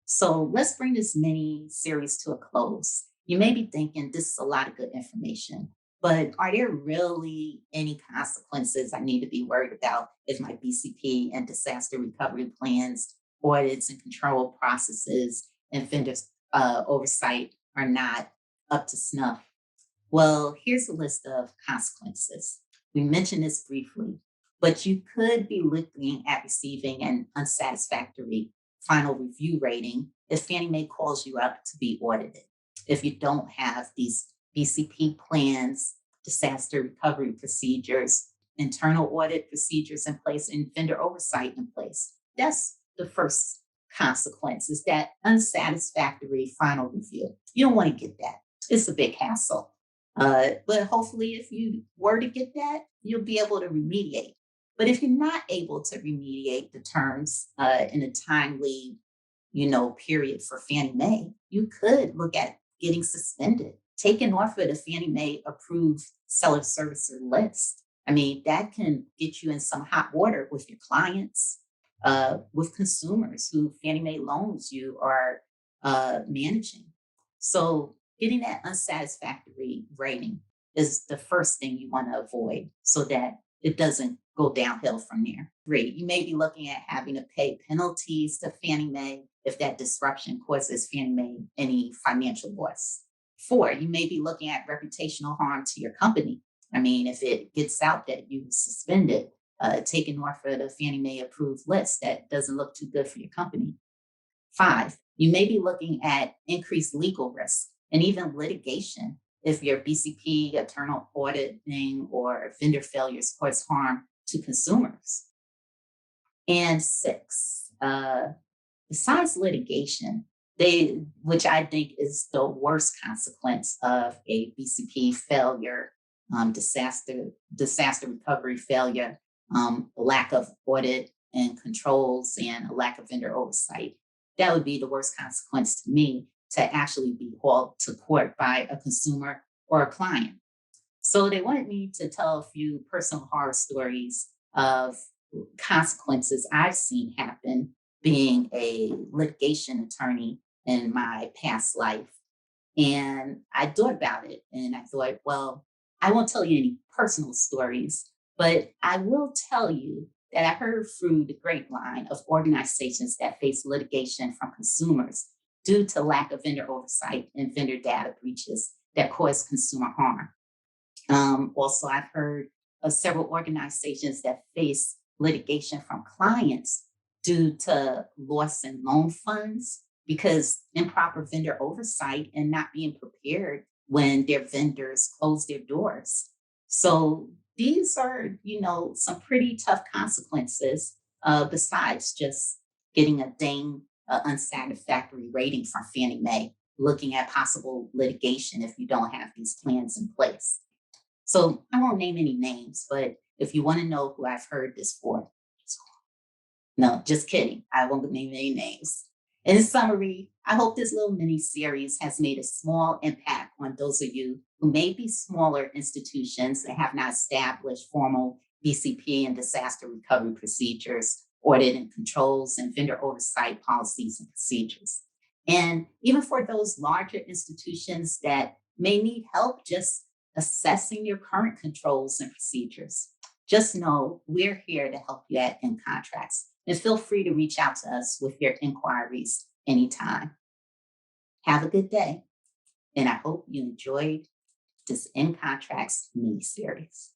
So let's bring this mini series to a close. You may be thinking this is a lot of good information, but are there really any consequences I need to be worried about if my BCP and disaster recovery plans, audits, and control processes and vendors oversight are not up to snuff? Well, here's a list of consequences. We mentioned this briefly, but you could be looking at receiving an unsatisfactory final review rating if Fannie Mae calls you up to be audited. If you don't have these BCP plans, disaster recovery procedures, internal audit procedures in place, and vendor oversight in place, that's the first consequence is that unsatisfactory final review. You don't want to get that. It's a big hassle. But hopefully, if you were to get that, you'll be able to remediate. But if you're not able to remediate the terms in a timely, period for Fannie Mae, you could look at getting suspended, taken off of the Fannie Mae approved seller servicer list. I mean, that can get you in some hot water with your clients, with consumers who Fannie Mae loans you are managing. So getting that unsatisfactory rating is the first thing you want to avoid so that it doesn't go downhill from there. Three, you may be looking at having to pay penalties to Fannie Mae if that disruption causes Fannie Mae any financial loss. Four, you may be looking at reputational harm to your company. I mean, if it gets out that you were suspended, taken off of the Fannie Mae approved list, that doesn't look too good for your company. Five, you may be looking at increased legal risk and even litigation if your BCP, internal auditing, or vendor failures cause harm to consumers. And six, besides litigation, which I think is the worst consequence of a BCP failure, disaster recovery failure, lack of audit and controls, and a lack of vendor oversight. That would be the worst consequence to me to actually be hauled to court by a consumer or a client. So they wanted me to tell a few personal horror stories of consequences I've seen happen being a litigation attorney in my past life. And I thought about it and I thought, well, I won't tell you any personal stories, but I will tell you that I heard through the grapevine of organizations that face litigation from consumers due to lack of vendor oversight and vendor data breaches that cause consumer harm. Also, I've heard of several organizations that face litigation from clients due to loss in loan funds because improper vendor oversight and not being prepared when their vendors close their doors. So these are, some pretty tough consequences besides just getting a ding, unsatisfactory rating from Fannie Mae, looking at possible litigation if you don't have these plans in place. So I won't name any names, but if you want to know who I've heard this for, no, just kidding. I won't name any names. In summary, I hope this little mini series has made a small impact on those of you who may be smaller institutions that have not established formal BCP and disaster recovery procedures, audit and controls, and vendor oversight policies and procedures. And even for those larger institutions that may need help just assessing your current controls and procedures, just know we're here to help you at Ncontracts. And feel free to reach out to us with your inquiries anytime. Have a good day. And I hope you enjoyed this Ncontracts mini series.